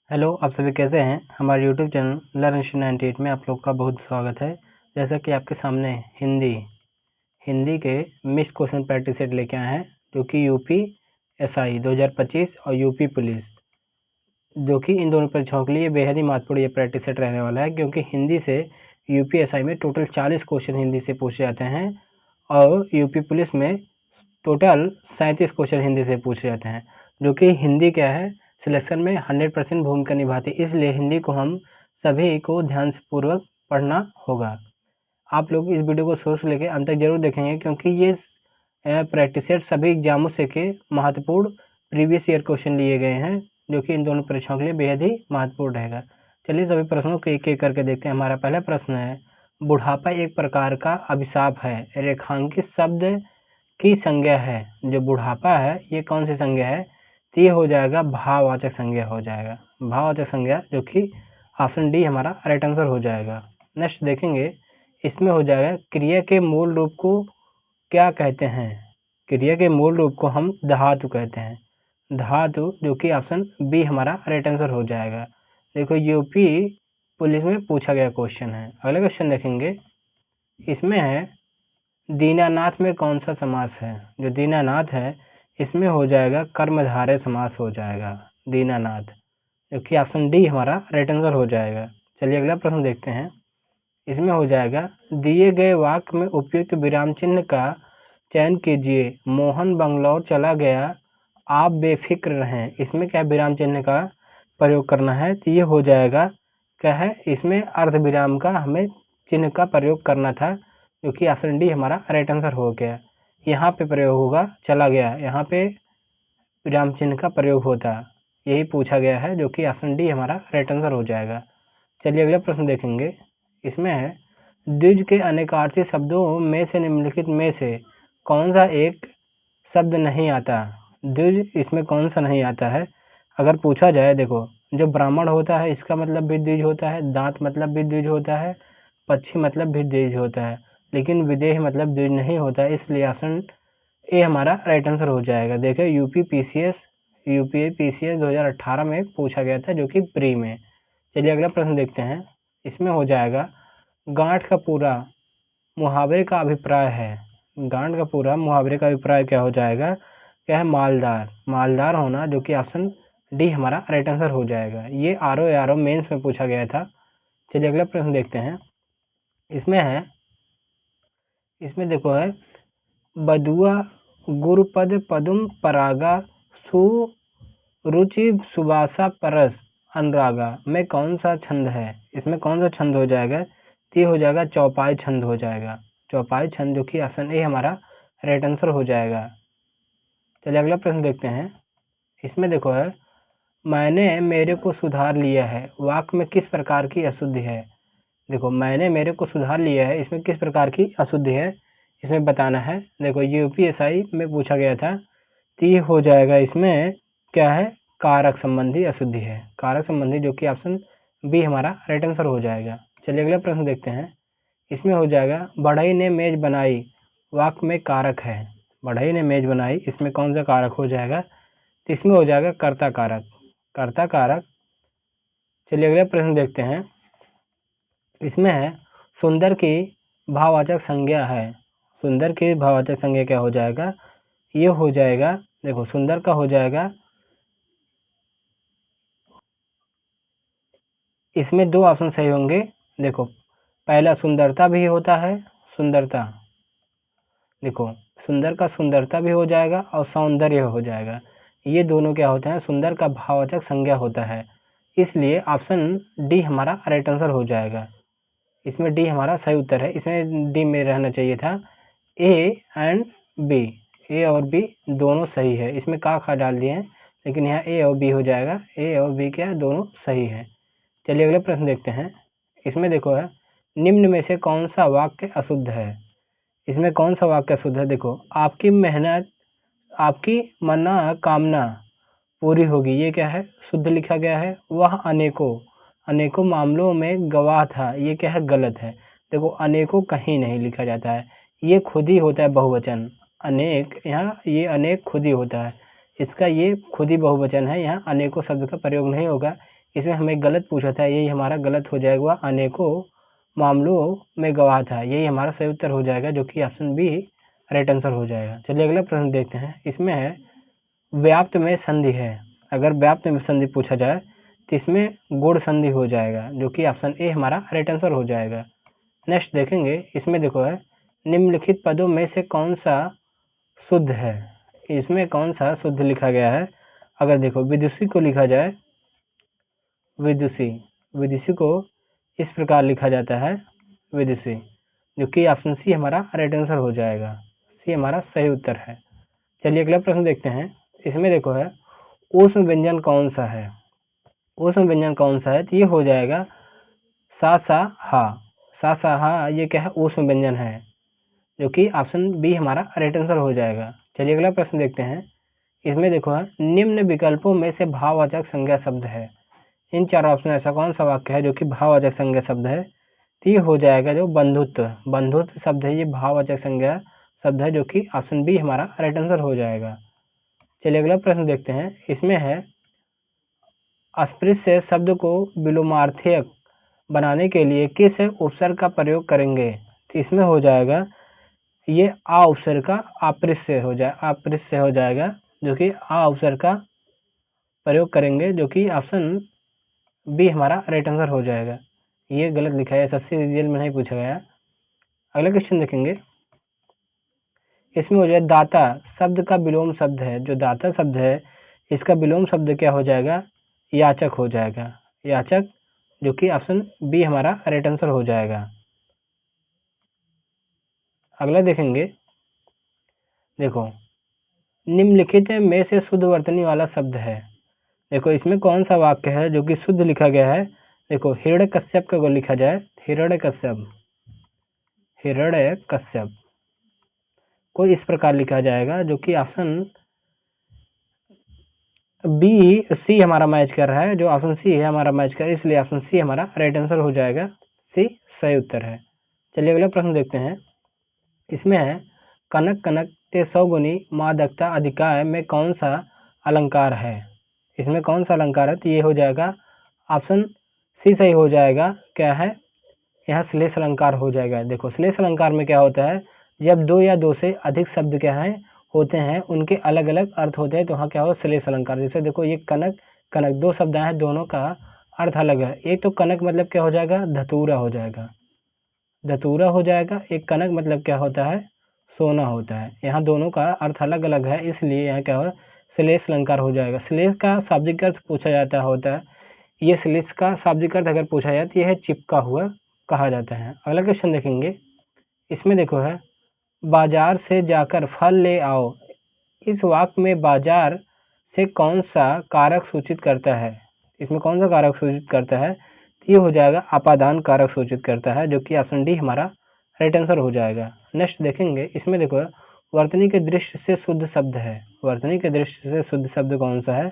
Hello, आप सभी कैसे हैं। हमारे यूट्यूब चैनल लर्न 98 में आप लोग का बहुत स्वागत है। जैसा कि आपके सामने हिंदी के मिक्स क्वेश्चन प्रैक्टिस सेट लेके आए हैं, जो कि यूपी एसआई 2025 और यूपी पुलिस, जो कि इन दोनों परीक्षाओं के लिए बेहद ही महत्वपूर्ण ये प्रैक्टिस सेट रहने वाला है, क्योंकि हिंदी से यूपी एसआई में टोटल 40 क्वेश्चन हिंदी से पूछे जाते हैं और यूपी पुलिस में टोटल 37 क्वेश्चन हिंदी से पूछे जाते हैं, जो कि हिंदी क्या है सिलेक्शन में 100% भूमिका निभाती है। इसलिए हिंदी को हम सभी को ध्यान से पूर्वक पढ़ना होगा। आप लोग इस वीडियो को शुरू से लेकर अंत तक जरूर देखेंगे, क्योंकि ये प्रैक्टिस सेट सभी एग्जामों से के महत्वपूर्ण प्रीवियस ईयर क्वेश्चन लिए गए हैं, जो कि इन दोनों परीक्षाओं के लिए बेहद ही महत्वपूर्ण रहेगा। चलिए सभी प्रश्नों को एक एक करके देखते हैं। हमारा पहला प्रश्न है, बुढ़ापा एक प्रकार का अभिशाप है, रेखांकित शब्द की संज्ञा है। जो बुढ़ापा है ये कौन सी संज्ञा है? तो ये हो जाएगा भाववाचक संज्ञा हो जाएगा, भाववाचक संज्ञा, जो कि ऑप्शन डी हमारा राइट आंसर हो जाएगा। नेक्स्ट देखेंगे, इसमें हो जाएगा क्रिया के मूल रूप को क्या कहते हैं? क्रिया के मूल रूप को हम धातु कहते हैं, धातु, जो कि ऑप्शन बी हमारा राइट आंसर हो जाएगा। देखो यूपी पुलिस में पूछा गया क्वेश्चन है। अगला क्वेश्चन देखेंगे, इसमें है दीनानाथ में कौन सा समास है? जो दीनानाथ है इसमें हो जाएगा कर्मधारय समास हो जाएगा, दीनानाथ, जो कि ऑप्शन डी हमारा राइट आंसर हो जाएगा। चलिए अगला प्रश्न देखते हैं। इसमें हो जाएगा, दिए गए वाक्य में उपयुक्त विराम चिन्ह का चयन कीजिए। मोहन बंगलौर चला गया, आप बेफिक्र रहें। इसमें क्या विराम चिन्ह का प्रयोग करना है? तो ये हो जाएगा क्या है, इसमें अर्ध विराम का हमें चिन्ह का प्रयोग करना था, जो कि ऑप्शन डी हमारा राइट आंसर हो गया। यहाँ पे प्रयोग होगा चला गया, यहाँ पे विराम चिन्ह का प्रयोग होता, यही पूछा गया है, जो कि ऑप्शन डी हमारा राइट आंसर हो जाएगा। चलिए अगला प्रश्न देखेंगे। इसमें है, द्विज के अनेकार्थी शब्दों में से निम्नलिखित में से कौन सा एक शब्द नहीं आता? द्विज इसमें कौन सा नहीं आता है अगर पूछा जाए? देखो, जो ब्राह्मण होता है इसका मतलब भी द्विज होता है, दांत मतलब भी द्विज होता है, पक्षी मतलब भी द्विज होता है, लेकिन विदेह मतलब द्विज नहीं होता है। इसलिए ऑप्शन ए हमारा राइट आंसर हो जाएगा। देखो यूपी पीसीएस 2018 में पूछा गया था, जो कि प्री में। चलिए अगला प्रश्न देखते हैं। इसमें हो जाएगा, गांठ का पूरा मुहावरे का अभिप्राय है। गांठ का पूरा मुहावरे का अभिप्राय क्या हो जाएगा? क्या है? मालदार, मालदार होना, जो कि ऑप्शन डी हमारा राइट आंसर हो जाएगा। ये आरओ मेंस में पूछा गया था। चलिए अगला प्रश्न देखते हैं। इसमें है, इसमें देखो है, बदुआ गुरुपद पदुम परागा सुरुचि सुबासा परस अनुरागा में कौन सा छंद है? इसमें कौन सा छंद हो जाएगा? तो ये हो जाएगा चौपाई छंद हो जाएगा, चौपाई छंद, जो कि ऑप्शन ए हमारा राइट आंसर हो जाएगा। चलिए अगला प्रश्न देखते हैं। इसमें देखो है, मैंने मेरे को सुधार लिया है, वाक्य में किस प्रकार की अशुद्धि है? देखो, मैंने मेरे को सुधार लिया है, इसमें किस प्रकार की अशुद्धि है इसमें बताना है। देखो यूपीएसआई में पूछा गया था, तो ये हो जाएगा, इसमें क्या है, कारक संबंधी अशुद्धि है, कारक संबंधी, जो कि ऑप्शन बी हमारा राइट आंसर हो जाएगा। चलिए अगला प्रश्न देखते हैं। इसमें हो जाएगा, बढ़ई ने मेज बनाई, वाक्य में कारक है, बढ़ई ने मेज बनाई, इसमें कौन सा कारक हो जाएगा? तो इसमें हो जाएगा कर्ता कारक, कर्ता कारक। चलिए अगला प्रश्न देखते हैं। इसमें है, सुंदर की भाववाचक संज्ञा है, सुंदर की भाववाचक संज्ञा क्या हो जाएगा? ये हो जाएगा, देखो सुंदर का हो जाएगा, इसमें दो ऑप्शन सही होंगे। देखो पहला सुंदरता भी होता है, सुंदरता, देखो सुंदर का सुंदरता भी हो जाएगा और सौंदर्य हो जाएगा, ये दोनों क्या होते हैं? सुंदर का भाववाचक संज्ञा होता है। इसलिए ऑप्शन डी हमारा राइट आंसर हो जाएगा। इसमें डी हमारा सही उत्तर है, इसमें डी में रहना चाहिए था। ए एंड बी, ए और बी दोनों सही है, इसमें का खा डाल दिए हैं, लेकिन यहाँ ए और बी हो जाएगा, ए और बी क्या दोनों सही है। चलिए अगला प्रश्न देखते हैं। इसमें देखो है, निम्न में से कौन सा वाक्य अशुद्ध है? इसमें कौन सा वाक्य अशुद्ध है? देखो, आपकी मेहनत, आपकी मनोकामना पूरी होगी, ये क्या है? शुद्ध लिखा गया है। वह अनेकों अनेकों मामलों में गवाह था, ये क्या है? गलत है। देखो अनेकों कहीं नहीं लिखा जाता है, ये खुद ही होता है बहुवचन, अनेक, यहाँ ये अनेक खुद ही होता है, इसका ये खुद ही बहुवचन है, यहाँ अनेकों शब्द का प्रयोग नहीं होगा, इसमें हमें गलत पूछा था, यही हमारा गलत हो जाएगा। वह अनेकों मामलों में गवाह था, यही हमारा सही उत्तर हो जाएगा, जो कि ऑप्शन बी राइट आंसर हो जाएगा। चलिए अगला प्रश्न देखते हैं। इसमें है व्याप्त में संधि है। अगर व्याप्त में संधि पूछा जाए तो इसमें गुण संधि हो जाएगा, जो कि ऑप्शन ए हमारा राइट आंसर हो जाएगा। नेक्स्ट देखेंगे, इसमें देखो है निम्नलिखित पदों में से कौन सा शुद्ध है। इसमें कौन सा शुद्ध लिखा गया है। अगर देखो विदुषी को लिखा जाए, विदुषी को इस प्रकार लिखा जाता है विदुषी, जो कि ऑप्शन सी हमारा राइट आंसर हो जाएगा। सी हमारा सही उत्तर है। चलिए अगला प्रश्न देखते हैं। इसमें देखो है ऊष्म व्यंजन कौन सा है। ऊष्म व्यंजन कौन सा है, तो ये हो जाएगा सा सा हा। ये क्या है, ऊष्म व्यंजन है, जो कि ऑप्शन बी हमारा राइट आंसर हो जाएगा। चलिए अगला प्रश्न देखते हैं। इसमें देखो है निम्न विकल्पों में से भाववाचक संज्ञा शब्द है। इन चारों ऑप्शन ऐसा कौन सा वाक्य है जो कि भाववाचक संज्ञा शब्द है, तो ये हो जाएगा जो बंधुत्व शब्द है, ये भाववाचक संज्ञा शब्द है, जो कि ऑप्शन बी हमारा राइट आंसर हो जाएगा। चलिए अगला प्रश्न देखते हैं। इसमें है अस्पृश्य शब्द को विलोमार्थक बनाने के लिए किस उपसर्ग का प्रयोग करेंगे, तो इसमें हो जाएगा ये आ उपसर्ग का अपृश्य हो जाएगा, जो कि आ उपसर्ग का प्रयोग करेंगे, जो कि ऑप्शन बी हमारा राइट आंसर हो जाएगा। ये गलत लिखा है, एसएससी रिजल्ट में नहीं पूछा गया। अगला क्वेश्चन देखेंगे। इसमें हो जाए दाता शब्द का विलोम शब्द है। जो दाता शब्द है इसका विलोम शब्द क्या हो जाएगा, याचक हो जाएगा, याचक, जो कि ऑप्शन बी हमारा राइट आंसर हो जाएगा। अगला देखेंगे, देखो निम्नलिखित में से शुद्ध वर्तनी वाला शब्द है। देखो इसमें कौन सा वाक्य है जो कि शुद्ध लिखा गया है। देखो हिरण्यकश्यप का लिखा जाए, हिरण्यकश्यप को इस प्रकार लिखा जाएगा, जो कि ऑप्शन बी सी हमारा मैच कर रहा है, जो ऑप्शन सी है हमारा मैच कर, इसलिए ऑप्शन सी हमारा राइट आंसर हो जाएगा। सी सही उत्तर है। चलिए अगला प्रश्न देखते हैं। इसमें है कनक कनक ते सौगुनी मादकता अधिकाय में कौन सा अलंकार है। इसमें कौन सा अलंकार है, तो ये हो जाएगा ऑप्शन सी सही हो जाएगा। क्या है, यहाँ श्लेष अलंकार हो जाएगा। देखो श्लेष अलंकार में क्या होता है, जब दो या दो से अधिक शब्द क्या है होते हैं, उनके अलग अलग अर्थ होते हैं, तो वहाँ क्या हो श्लेष अलंकार। जैसे देखो ये कनक कनक दो शब्द हैं, दोनों का अर्थ अलग है। एक तो कनक मतलब क्या हो जाएगा, धतूरा हो जाएगा। एक कनक मतलब क्या होता है, सोना होता है। यहाँ दोनों का अर्थ अलग अलग है, इसलिए यहाँ क्या हो श्लेष अलंकार हो जाएगा। श्लेष का शाब्दिक अर्थ पूछा जाता होता है, ये श्लेष का शाब्दिक अर्थ अगर पूछा जाए तो यह चिपका हुआ कहा जाता है। अगला क्वेश्चन देखेंगे। इसमें देखो है बाजार से जाकर फल ले आओ। इस वाक्य में बाजार से कौन सा कारक सूचित करता है। इसमें कौन सा कारक सूचित करता है, ये हो जाएगा अपादान कारक सूचित करता है, जो कि ऑप्शन डी हमारा राइट आंसर हो जाएगा। नेक्स्ट देखेंगे। इसमें देखो वर्तनी के दृष्टि से शुद्ध शब्द है। वर्तनी के दृष्टि से शुद्ध शब्द कौन सा है,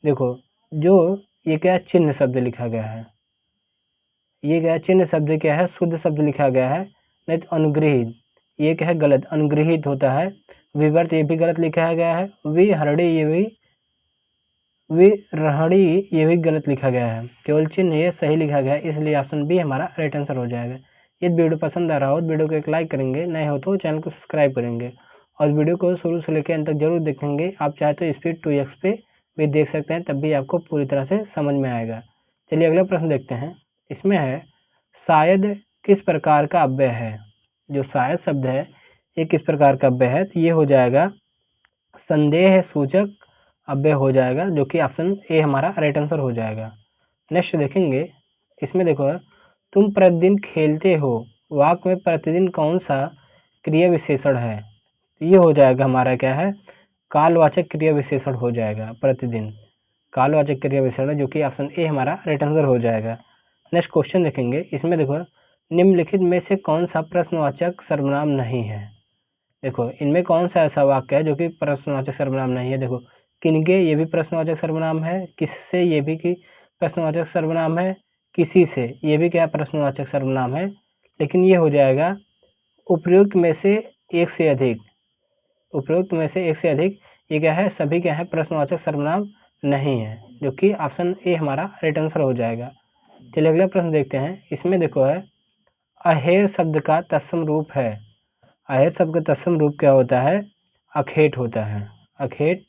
देखो जो ये क्या चिन्ह शब्द लिखा गया है, ये क्या चिन्ह शब्द क्या है, शुद्ध शब्द लिखा गया है। नहीं तो अनुग्रहित, ये क्या है गलत, अनुग्रहित होता है। विवर्त ये भी गलत लिखा गया है। विहरणी ये भी गलत लिखा गया है। केवल चिन्ह ये सही लिखा गया है, इसलिए ऑप्शन बी हमारा राइट आंसर हो जाएगा। यदि वीडियो पसंद आ रहा हो तो वीडियो को एक लाइक करेंगे, नए हो तो चैनल को सब्सक्राइब करेंगे और वीडियो को शुरू से लेकर अंत तक जरूर देखेंगे। आप चाहे तो स्पीड 2x पे भी देख सकते हैं, तब भी आपको पूरी तरह से समझ में आएगा। चलिए अगला प्रश्न देखते हैं। इसमें है शायद किस प्रकार का अव्यय है। जो शायद शब्द है ये किस प्रकार का अव्यय है, तो ये हो जाएगा संदेह सूचक अव्यय हो जाएगा, जो कि ऑप्शन ए हमारा राइट आंसर हो जाएगा। नेक्स्ट देखेंगे। इसमें देखो तुम प्रतिदिन खेलते हो, वाक्य में प्रतिदिन कौन सा क्रिया विशेषण है, तो ये हो जाएगा हमारा क्या है कालवाचक क्रिया विशेषण हो जाएगा। प्रतिदिन कालवाचक क्रिया विशेषण, जो कि ऑप्शन ए हमारा राइट आंसर हो जाएगा। नेक्स्ट क्वेश्चन देखेंगे। इसमें देखो निम्नलिखित में से कौन सा प्रश्नवाचक सर्वनाम नहीं है। देखो इनमें कौन सा ऐसा वाक्य है जो कि प्रश्नवाचक सर्वनाम नहीं है। देखो किनके, ये भी प्रश्नवाचक सर्वनाम है। किससे, ये भी की प्रश्नवाचक सर्वनाम है। किसी से, ये भी क्या प्रश्नवाचक सर्वनाम है। लेकिन ये हो जाएगा उपयुक्त में से एक से अधिक, उपयुक्त में से एक से अधिक, ये क्या है सभी क्या है प्रश्नवाचक सर्वनाम नहीं है। जो कि ऑप्शन ए हमारा राइट आंसर हो जाएगा। चलिए अगला प्रश्न देखते हैं। इसमें देखो है अहेर शब्द का तत्सम रूप है। अहेर शब्द का तत्सम रूप क्या होता है? अखेट होता है। अखेट,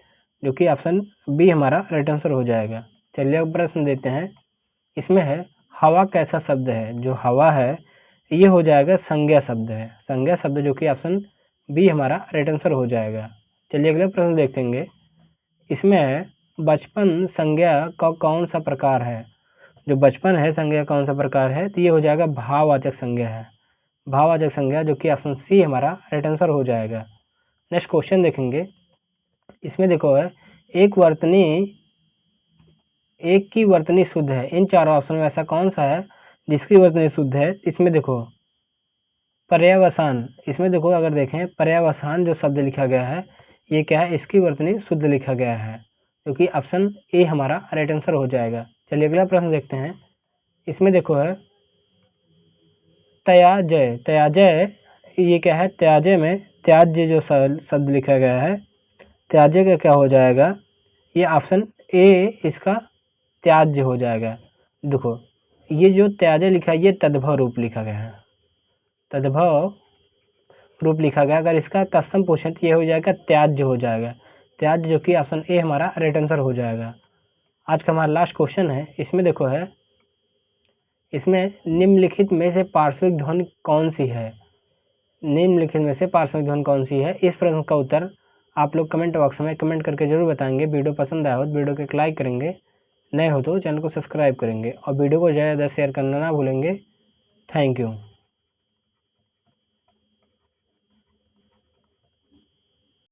जो कि ऑप्शन बी हमारा राइट आंसर हो जाएगा। चलिए अब प्रश्न देते हैं। इसमें है हवा कैसा शब्द है? जो हवा है ये हो जाएगा संज्ञा शब्द है। संज्ञा शब्द, जो कि ऑप्शन बी हमारा राइट आंसर हो जाएगा। चलिए अगला प्रश्न देखेंगे। इसमें है बचपन संज्ञा का कौन सा प्रकार है? जो बचपन है संज्ञा कौन सा प्रकार है? तो ये हो जाएगा भाववाचक संज्ञा है। भाववाचक संज्ञा, जो कि ऑप्शन सी हमारा राइट आंसर हो जाएगा। नेक्स्ट क्वेश्चन देखेंगे। इसमें देखो है एक की वर्तनी शुद्ध है। इन चारों ऑप्शन में ऐसा कौन सा है जिसकी वर्तनी शुद्ध है? इसमें देखो पर्यावसान, इसमें देखो अगर देखें पर्यावसान जो शब्द लिखा गया है ये क्या है? इसकी वर्तनी शुद्ध लिखा गया है, क्योंकि ऑप्शन ए हमारा राइट आंसर हो जाएगा। चलिए अगला प्रश्न देखते हैं। इसमें देखो है त्याजय। त्याजय ये क्या है? त्याजय में त्याज्य जो शब्द लिखा गया है, त्याज्य का क्या हो जाएगा? ये ऑप्शन ए इसका त्याज्य हो जाएगा। देखो ये जो त्याज्य लिखा है ये तद्भव रूप लिखा गया है। तद्भव रूप लिखा गया। अगर इसका तत्सम पूछे तो ये हो जाएगा त्याज्य हो जाएगा। त्याज्य, जो कि ऑप्शन ए हमारा राइट आंसर हो जाएगा। आज का हमारा लास्ट क्वेश्चन है। इसमें देखो है इसमें निम्नलिखित में से पार्श्विक ध्वनि कौन सी है? निम्नलिखित में से पार्श्विक ध्वनि कौन सी है? इस प्रश्न का उत्तर आप लोग कमेंट बॉक्स में कमेंट करके जरूर बताएंगे। वीडियो पसंद आया हो तो वीडियो को एक लाइक करेंगे, नए हो तो चैनल को सब्सक्राइब करेंगे और वीडियो को ज़्यादा शेयर करना ना भूलेंगे। Thank you.